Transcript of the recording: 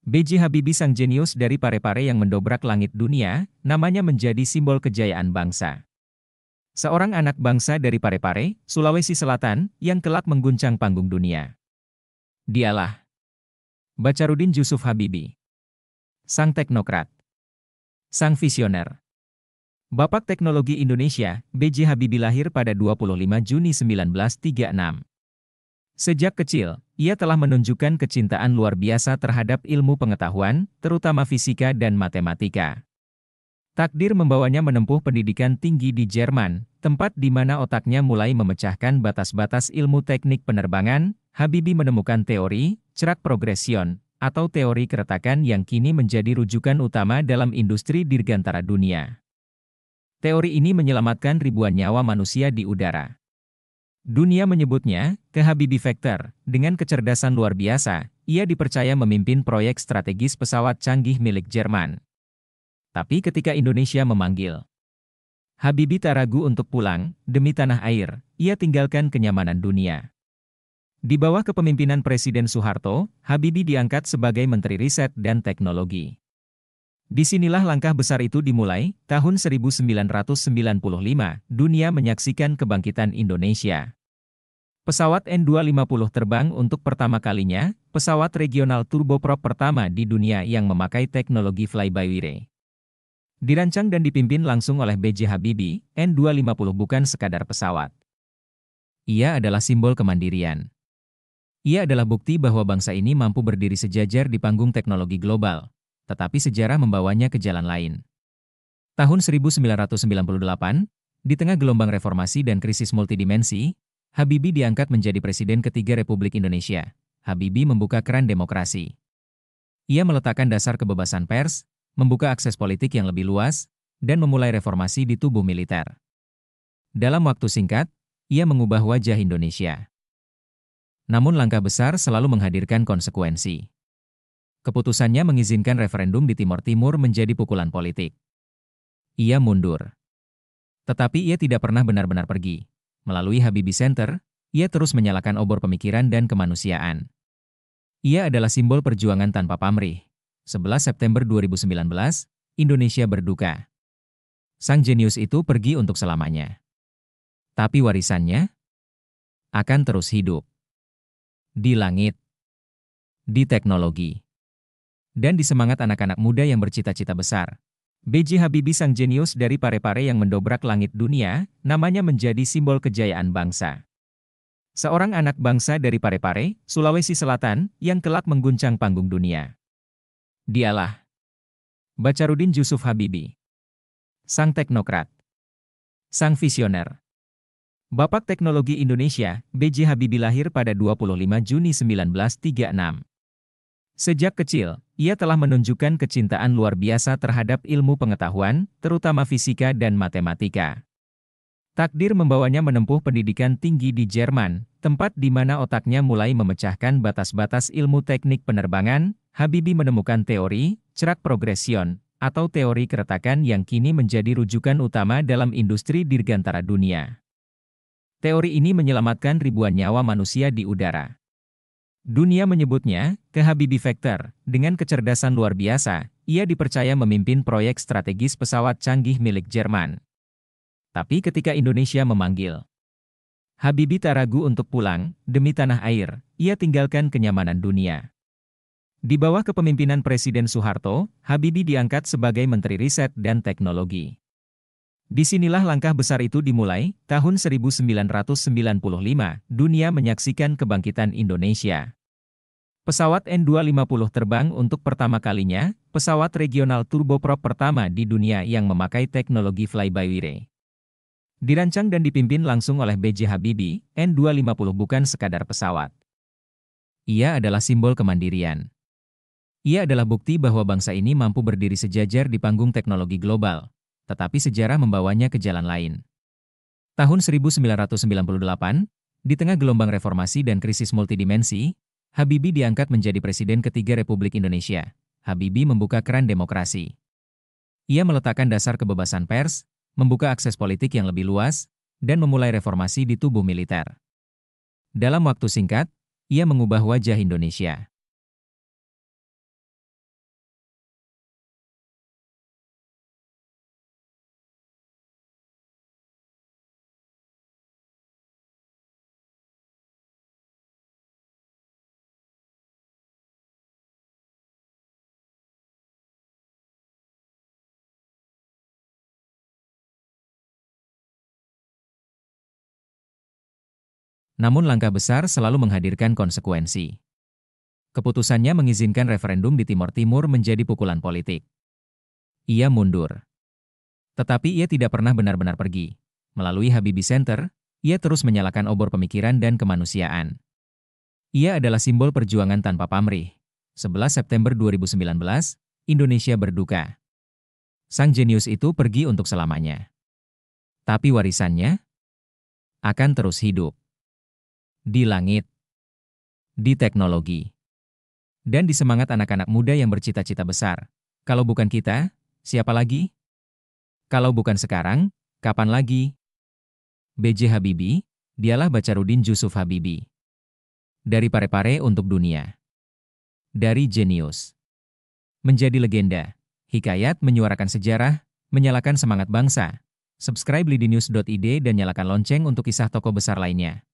B.J. Habibie sang jenius dari Parepare yang mendobrak langit dunia, namanya menjadi simbol kejayaan bangsa. Seorang anak bangsa dari Parepare, Sulawesi Selatan, yang kelak mengguncang panggung dunia. Dialah Bacharuddin Jusuf Habibie, sang teknokrat, sang visioner. Bapak Teknologi Indonesia, B.J. Habibie lahir pada 25 Juni 1936. Sejak kecil, ia telah menunjukkan kecintaan luar biasa terhadap ilmu pengetahuan, terutama fisika dan matematika. Takdir membawanya menempuh pendidikan tinggi di Jerman, tempat di mana otaknya mulai memecahkan batas-batas ilmu teknik penerbangan. Habibie menemukan teori cerak progresion, atau teori keretakan yang kini menjadi rujukan utama dalam industri dirgantara dunia. Teori ini menyelamatkan ribuan nyawa manusia di udara. Dunia menyebutnya Habibie Factor. Dengan kecerdasan luar biasa, ia dipercaya memimpin proyek strategis pesawat canggih milik Jerman. Tapi ketika Indonesia memanggil, Habibie tak ragu untuk pulang. Demi tanah air, ia tinggalkan kenyamanan dunia. Di bawah kepemimpinan Presiden Soeharto, Habibie diangkat sebagai Menteri Riset dan Teknologi. Disinilah langkah besar itu dimulai. Tahun 1995, dunia menyaksikan kebangkitan Indonesia. Pesawat N250 terbang untuk pertama kalinya, pesawat regional turboprop pertama di dunia yang memakai teknologi fly-by-wire. Dirancang dan dipimpin langsung oleh B.J. Habibie, N250 bukan sekadar pesawat. Ia adalah simbol kemandirian. Ia adalah bukti bahwa bangsa ini mampu berdiri sejajar di panggung teknologi global, tetapi sejarah membawanya ke jalan lain. Tahun 1998, di tengah gelombang reformasi dan krisis multidimensi, Habibie diangkat menjadi Presiden ketiga Republik Indonesia. Habibie membuka keran demokrasi. Ia meletakkan dasar kebebasan pers, membuka akses politik yang lebih luas, dan memulai reformasi di tubuh militer. Dalam waktu singkat, ia mengubah wajah Indonesia. Namun langkah besar selalu menghadirkan konsekuensi. Keputusannya mengizinkan referendum di Timor Timur menjadi pukulan politik. Ia mundur. Tetapi ia tidak pernah benar-benar pergi. Melalui Habibie Center, ia terus menyalakan obor pemikiran dan kemanusiaan. Ia adalah simbol perjuangan tanpa pamrih. 11 September 2019, Indonesia berduka. Sang jenius itu pergi untuk selamanya. Tapi warisannya akan terus hidup. Di langit, di teknologi, dan di semangat anak-anak muda yang bercita-cita besar. B.J. Habibie sang jenius dari Parepare yang mendobrak langit dunia, namanya menjadi simbol kejayaan bangsa. Seorang anak bangsa dari Parepare, Sulawesi Selatan, yang kelak mengguncang panggung dunia. Dialah Bacharuddin Jusuf Habibie, sang teknokrat, sang visioner. Bapak Teknologi Indonesia, B.J. Habibie lahir pada 25 Juni 1936. Sejak kecil, ia telah menunjukkan kecintaan luar biasa terhadap ilmu pengetahuan, terutama fisika dan matematika. Takdir membawanya menempuh pendidikan tinggi di Jerman, tempat di mana otaknya mulai memecahkan batas-batas ilmu teknik penerbangan. Habibie menemukan teori cerak progresion, atau teori keretakan yang kini menjadi rujukan utama dalam industri dirgantara dunia. Teori ini menyelamatkan ribuan nyawa manusia di udara. Dunia menyebutnya Habibie Factor. Dengan kecerdasan luar biasa, ia dipercaya memimpin proyek strategis pesawat canggih milik Jerman. Tapi ketika Indonesia memanggil, Habibie tak ragu untuk pulang. Demi tanah air, ia tinggalkan kenyamanan dunia. Di bawah kepemimpinan Presiden Soeharto, Habibie diangkat sebagai Menteri Riset dan Teknologi. Disinilah langkah besar itu dimulai. Tahun 1995, dunia menyaksikan kebangkitan Indonesia. Pesawat N250 terbang untuk pertama kalinya, pesawat regional turboprop pertama di dunia yang memakai teknologi fly-by-wire. Dirancang dan dipimpin langsung oleh B.J. Habibie, N250 bukan sekadar pesawat. Ia adalah simbol kemandirian. Ia adalah bukti bahwa bangsa ini mampu berdiri sejajar di panggung teknologi global, tetapi sejarah membawanya ke jalan lain. Tahun 1998, di tengah gelombang reformasi dan krisis multidimensi, Habibie diangkat menjadi Presiden ketiga Republik Indonesia. Habibie membuka keran demokrasi. Ia meletakkan dasar kebebasan pers, membuka akses politik yang lebih luas, dan memulai reformasi di tubuh militer. Dalam waktu singkat, ia mengubah wajah Indonesia. Namun langkah besar selalu menghadirkan konsekuensi. Keputusannya mengizinkan referendum di Timor Timur menjadi pukulan politik. Ia mundur. Tetapi ia tidak pernah benar-benar pergi. Melalui Habibie Center, ia terus menyalakan obor pemikiran dan kemanusiaan. Ia adalah simbol perjuangan tanpa pamrih. 11 September 2019, Indonesia berduka. Sang jenius itu pergi untuk selamanya. Tapi warisannya akan terus hidup. Di langit, di teknologi, dan di semangat anak-anak muda yang bercita-cita besar. Kalau bukan kita, siapa lagi? Kalau bukan sekarang, kapan lagi? B.J. Habibie, dialah Bacarudin Jusuf Habibie. Dari Parepare untuk dunia. Dari jenius menjadi legenda. Hikayat menyuarakan sejarah, menyalakan semangat bangsa. Subscribe lidinews.id dan nyalakan lonceng untuk kisah tokoh besar lainnya.